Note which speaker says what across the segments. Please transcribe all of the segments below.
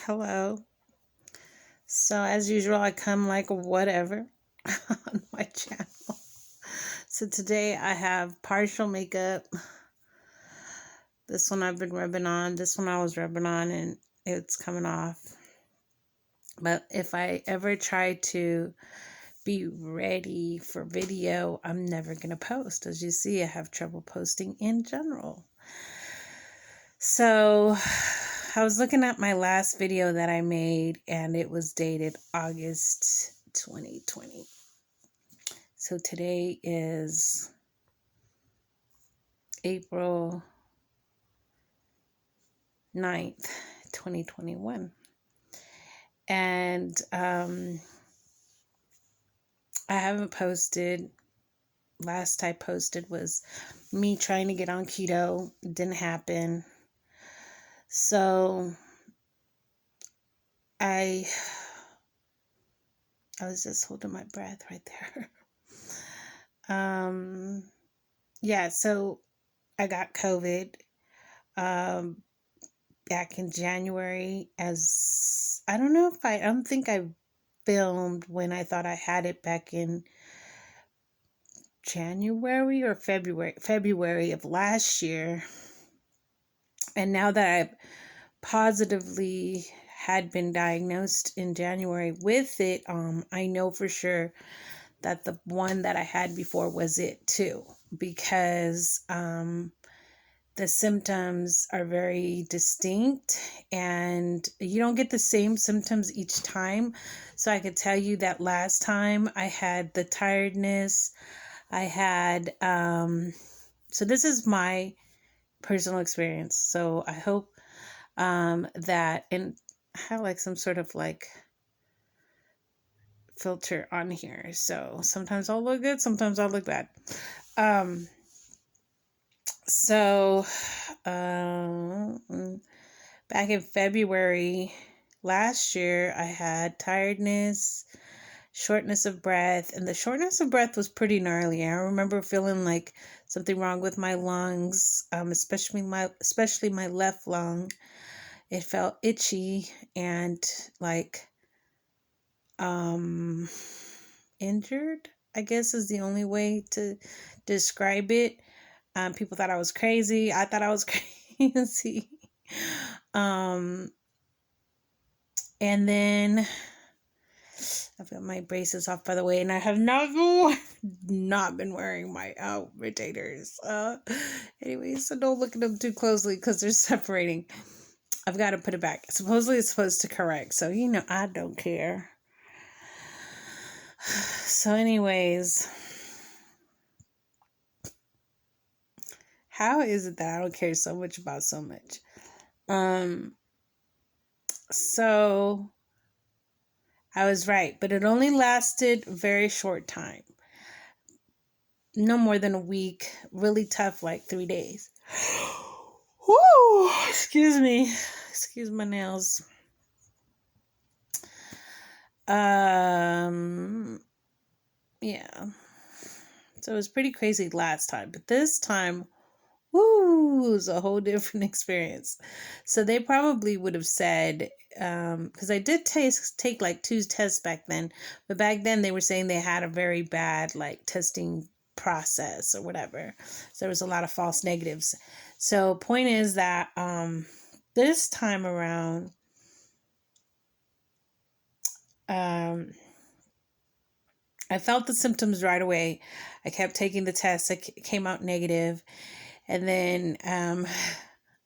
Speaker 1: Hello. So, as usual, I come like whatever on my channel. So, today I have partial makeup. This one I've been rubbing on. This one I was rubbing on and it's coming off. But if I ever try to be ready for video, I'm never going to post. As you see, I have trouble posting in general. So, I was looking at my last video that I made and it was dated August 2020. So today is April 9th, 2021. And I haven't posted. Last I posted was me trying to get on keto. It didn't happen. So I was just holding my breath right there. Yeah, so I got COVID back in January. As I don't think I filmed when I thought I had it back in January or February of last year. And now that I've positively had been diagnosed in January with it, I know for sure that the one that I had before was it too, because the symptoms are very distinct and you don't get the same symptoms each time. So I could tell you that last time I had the tiredness. I had, so this is my personal experience. So I hope that, and I have like some sort of like filter on here. So sometimes I'll look good, sometimes I'll look bad. So, back in February last year, I had tiredness, shortness of breath, and the shortness of breath was pretty gnarly. I remember feeling like something wrong with my lungs, especially my left lung. It felt itchy and like injured, I guess is the only way to describe it. People thought I was crazy. I thought I was crazy. And then I've got my braces off, by the way, and I have not been wearing my rotators. Anyways, so don't look at them too closely because they're separating. I've got to put it back. Supposedly it's supposed to correct, so I don't care. So anyways, how is it that I don't care so much about so much? So I was right, but it only lasted a very short time. No more than a week. Really tough, like 3 days. Woo! Excuse me. Excuse my nails. Yeah. So it was pretty crazy last time, but this time, woo, it was a whole different experience. So they probably would have said, because I did take like 2 tests back then, but back then they were saying they had a very bad like testing process or whatever. So there was a lot of false negatives. So point is that this time around, I felt the symptoms right away. I kept taking the test. It came out negative. And then I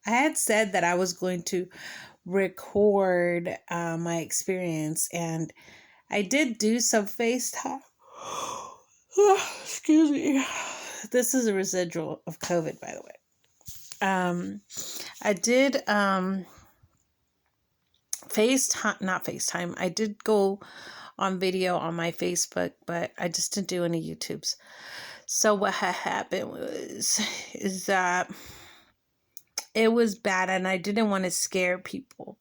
Speaker 1: had said that I was going to record my experience. And I did do some FaceTime. Excuse me. This is a residual of COVID, by the way. I did not FaceTime. I did go on video on my Facebook, but I just didn't do any YouTubes. So what had happened is that it was bad, and I didn't want to scare people,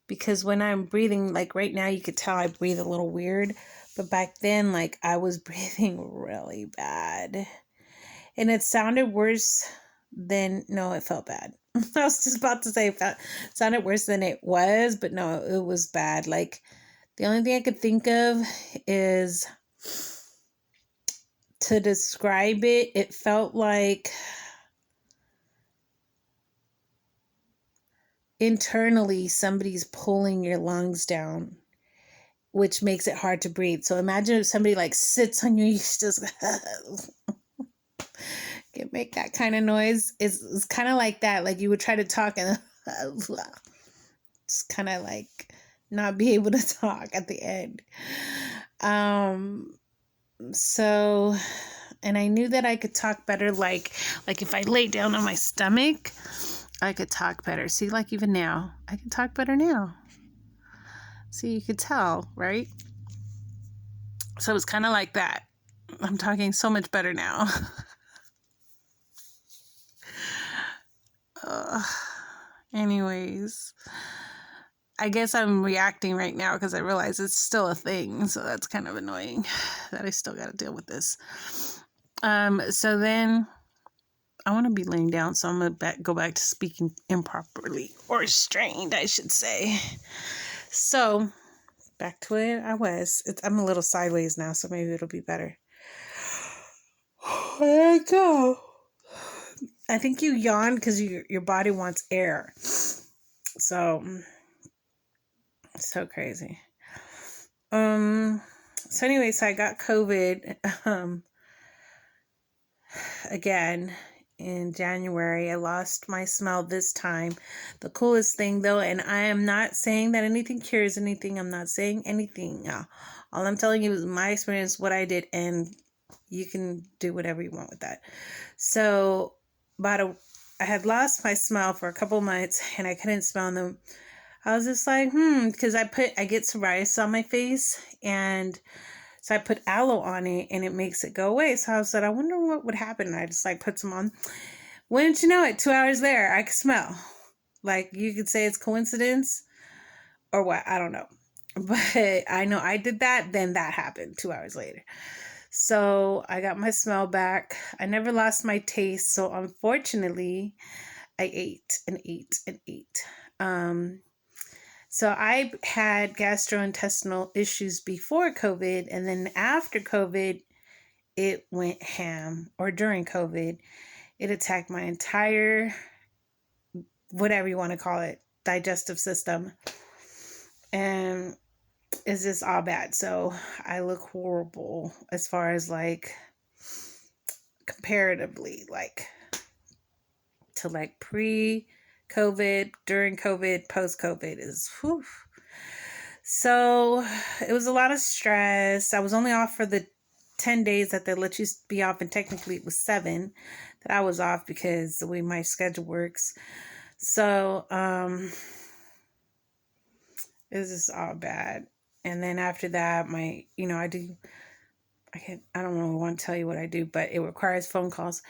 Speaker 1: because when I'm breathing, like right now, you could tell I breathe a little weird, but back then, like I was breathing really bad, and it sounded worse than, no, it felt bad. I was just about to say it sounded worse than it was, but no, it was bad. Like, the only thing I could think of is to describe it, it felt like internally somebody's pulling your lungs down, which makes it hard to breathe. So imagine if somebody like sits on you, you just can make that kind of noise. It's kind of like that. Like you would try to talk and just kind of like not be able to talk at the end. So, and I knew that I could talk better. Like if I lay down on my stomach, I could talk better. See, like even now, I can talk better now. See, you could tell, right? So it's kind of like that. I'm talking so much better now. Anyways, I guess I'm reacting right now because I realize it's still a thing. So that's kind of annoying that I still got to deal with this. So then I want to be laying down. So I'm going to go back to speaking improperly, or strained, I should say. So back to where I was. I'm a little sideways now, so maybe it'll be better. There I go. I think you yawned because your body wants air. So crazy. So anyway, so I got COVID again in January. I lost my smell this time. The coolest thing though, and I am not saying that anything cures anything. I'm not saying anything. All I'm telling you is my experience, what I did, and you can do whatever you want with that. So I had lost my smell for a couple months and I couldn't smell them. I was just like, because I get psoriasis on my face, and so I put aloe on it and it makes it go away. So I said, I wonder what would happen. And I just like put some on. Wouldn't you know it, 2 hours later, I could smell. Like, you could say it's coincidence or what, I don't know. But I know I did that, then that happened 2 hours later. So I got my smell back. I never lost my taste. So unfortunately, I ate and ate and ate. So I had gastrointestinal issues before COVID, and then after COVID, it went ham, or during COVID, it attacked my entire, whatever you want to call it, digestive system. And it's just all bad. So I look horrible as far as like comparatively, like to like pre-COVID, during COVID, post-COVID is whew. So it was a lot of stress. I was only off for the 10 days that they let you be off, and technically it was 7 that I was off because the way my schedule works. So it was just all bad. And then after that, I don't really want to tell you what I do, but it requires phone calls.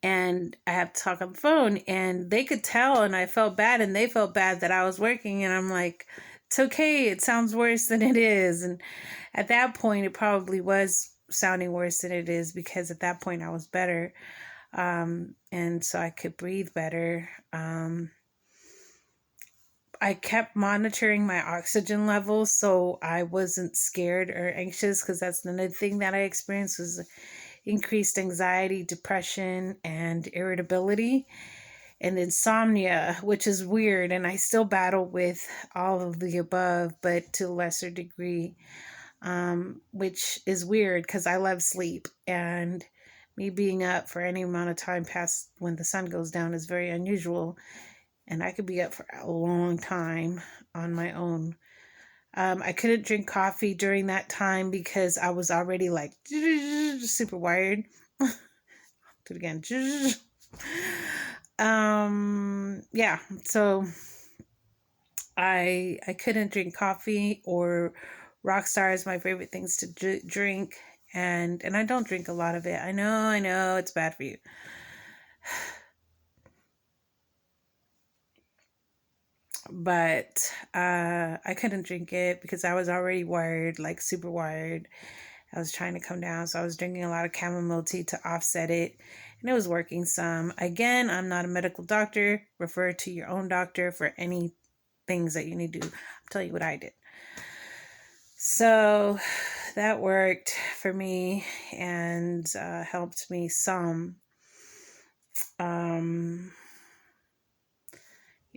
Speaker 1: And I have to talk on the phone, and they could tell, and I felt bad, and they felt bad that I was working. And I'm like, it's okay. It sounds worse than it is. And at that point, it probably was sounding worse than it is, because at that point I was better. And so I could breathe better. I kept monitoring my oxygen levels, so I wasn't scared or anxious, because that's another thing that I experienced was increased anxiety, depression, and irritability, and insomnia, which is weird. And I still battle with all of the above, but to a lesser degree, which is weird because I love sleep, and me being up for any amount of time past when the sun goes down is very unusual. And I could be up for a long time on my own. I couldn't drink coffee during that time because I was already like super wired. Do it again. Yeah. So I couldn't drink coffee, or Rockstar is my favorite things to drink, and I don't drink a lot of it. I know it's bad for you. But I couldn't drink it because I was already wired, like super wired. I was trying to come down, so I was drinking a lot of chamomile tea to offset it. and it was working some. Again, I'm not a medical doctor. Refer to your own doctor for any things that you need to do. I'll tell you what I did. So that worked for me and helped me some.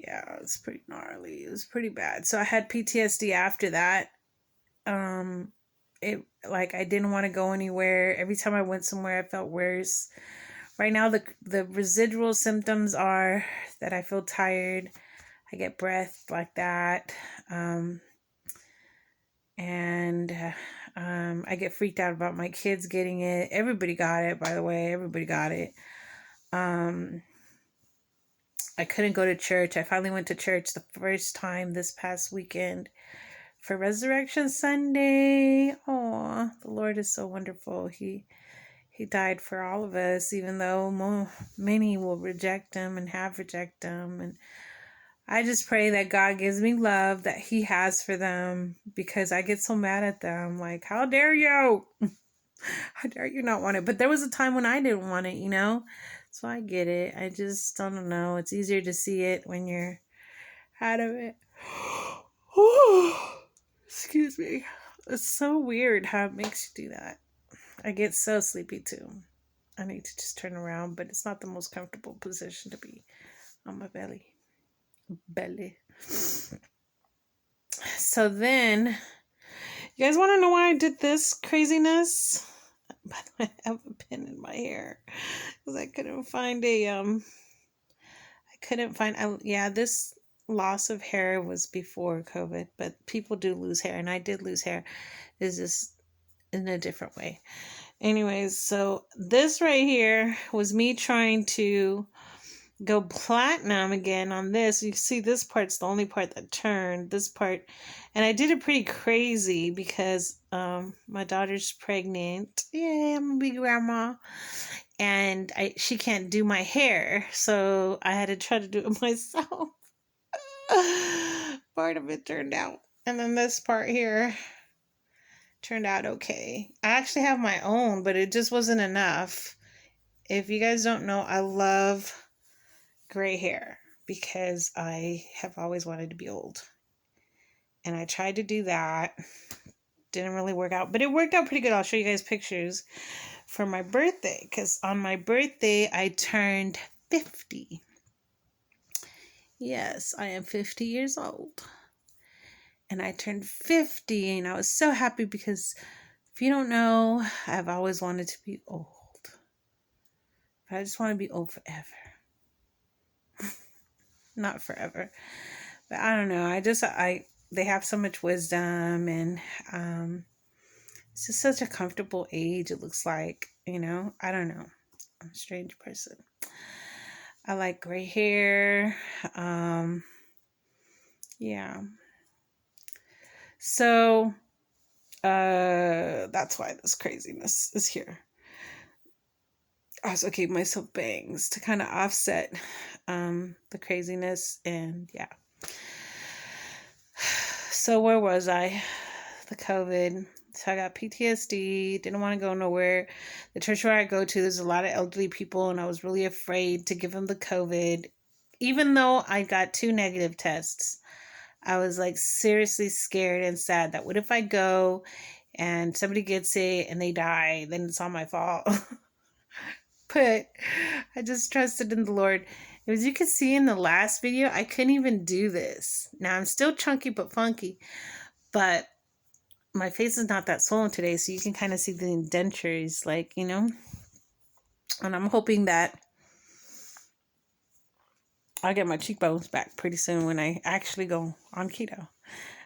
Speaker 1: Yeah, it was pretty gnarly. It was pretty bad. So I had PTSD after that. It like I didn't want to go anywhere. Every time I went somewhere, I felt worse. Right now, the residual symptoms are that I feel tired. I get breath like that. And I get freaked out about my kids getting it. Everybody got it, by the way. Everybody got it. I couldn't go to church. I finally went to church the first time this past weekend for Resurrection Sunday. Oh, the Lord is so wonderful. He died for all of us, even though many will reject him and have rejected him. And I just pray that God gives me love that he has for them, because I get so mad at them. Like, how dare you? How dare you not want it? But there was a time when I didn't want it, So I get it. I just don't know. It's easier to see it when you're out of it. Excuse me. It's so weird how it makes you do that. I get so sleepy too. I need to just turn around, but it's not the most comfortable position to be on my belly. So then, you guys want to know why I did this craziness? By the way, I have a pin in my hair because I couldn't find this loss of hair was before COVID, but people do lose hair, and I did lose hair. It's just in a different way. Anyways, so this right here was me trying to go platinum again on this. You see, this part's the only part that turned. This part, and I did it pretty crazy because my daughter's pregnant. Yeah, I'm a big grandma, and she can't do my hair, so I had to try to do it myself. Part of it turned out, and then this part here turned out okay. I actually have my own, but it just wasn't enough. If you guys don't know, I love gray hair because I have always wanted to be old. And I tried to do that. Didn't really work out, but it worked out pretty good. I'll show you guys pictures for my birthday, because on my birthday I turned 50. Yes, I am 50 years old. And I turned 50, and I was so happy because if you don't know, I've always wanted to be old. But I just want to be old forever. Not forever. But I don't know. They have so much wisdom, and it's just such a comfortable age, it looks like, I don't know. I'm a strange person. I like gray hair. Yeah. So, that's why this craziness is here. I also gave myself bangs to kind of offset the craziness, and yeah. So where was I? The COVID. So I got PTSD, didn't want to go nowhere. The church where I go to, there's a lot of elderly people, and I was really afraid to give them the COVID. Even though I got 2 negative tests, I was like seriously scared and sad that what if I go and somebody gets it and they die, then it's all my fault. But I just trusted in the Lord. As you can see in the last video, I couldn't even do this. Now I'm still chunky but funky, but my face is not that swollen today, so you can kind of see the indentures, and I'm hoping that I'll get my cheekbones back pretty soon when I actually go on keto.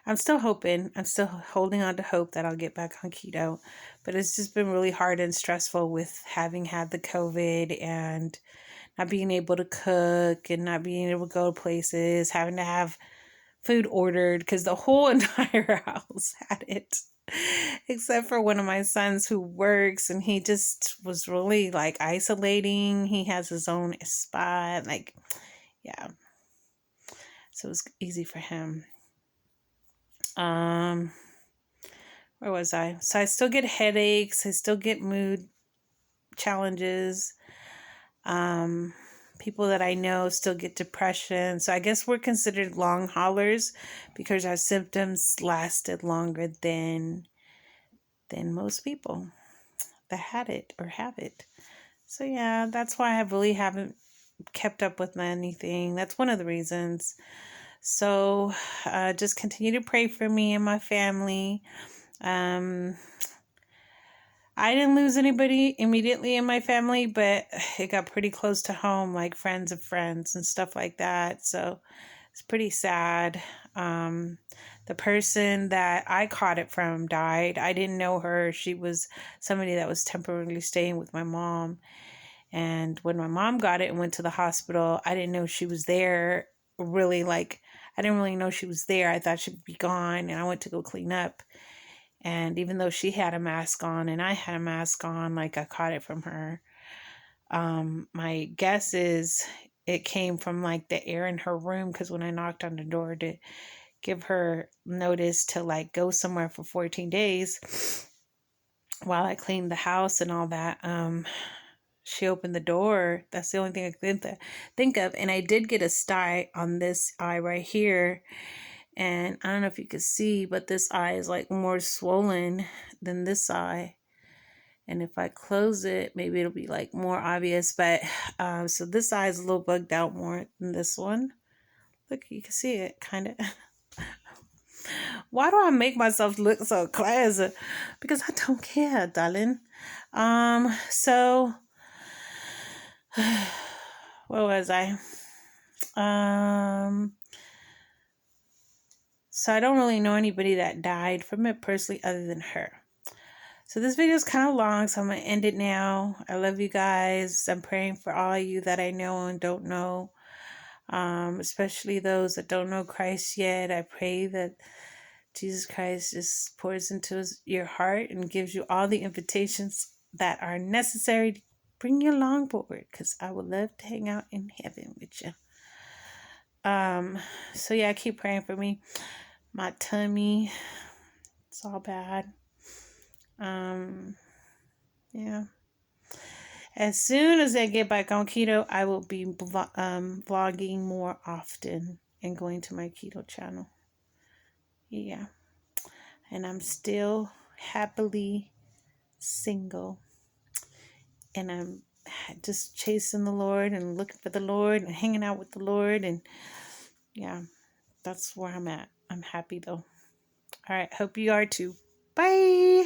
Speaker 1: I'm still hoping, I'm still holding on to hope that I'll get back on keto, but it's just been really hard and stressful with having had the COVID and not being able to cook and not being able to go to places, having to have food ordered because the whole entire house had it, except for one of my sons who works, and he just was really like isolating. He has his own spot, yeah. So it was easy for him. Where was I? So I still get headaches. I still get mood challenges. People that I know still get depression. So I guess we're considered long haulers because our symptoms lasted longer than most people that had it or have it. So yeah, that's why I really haven't kept up with anything. That's one of the reasons. So just continue to pray for me and my family. I didn't lose anybody immediately in my family, but it got pretty close to home, like friends of friends and stuff like that. So it's pretty sad. The person that I caught it from died. I didn't know her. She was somebody that was temporarily staying with my mom. And when my mom got it and went to the hospital, I didn't know she was there. Really, like, I didn't really know she was there. I thought she'd be gone, and I went to go clean up. And even though she had a mask on and I had a mask on, like, I caught it from her. My guess is it came from like the air in her room, because when I knocked on the door to give her notice to like go somewhere for 14 days while I cleaned the house and all that, she opened the door. That's the only thing I could think of. And I did get a sty on this eye right here. And I don't know if you can see, but this eye is like more swollen than this eye. And if I close it, maybe it'll be like more obvious. But so this eye is a little bugged out more than this one. Look, you can see it kind of. Why do I make myself look so classy? Because I don't care, darling. So where was I? So I don't really know anybody that died from it personally other than her. So this video is kind of long, so I'm going to end it now. I love you guys. I'm praying for all of you that I know and don't know, especially those that don't know Christ yet. I pray that Jesus Christ just pours into your heart and gives you all the invitations that are necessary to bring you along board, because I would love to hang out in heaven with you. So yeah, keep praying for me. My tummy, it's all bad. Yeah. As soon as I get back on keto, I will be vlogging more often and going to my keto channel. Yeah. And I'm still happily single. And I'm just chasing the Lord and looking for the Lord and hanging out with the Lord. And yeah, that's where I'm at. I'm happy though. All right. Hope you are too. Bye.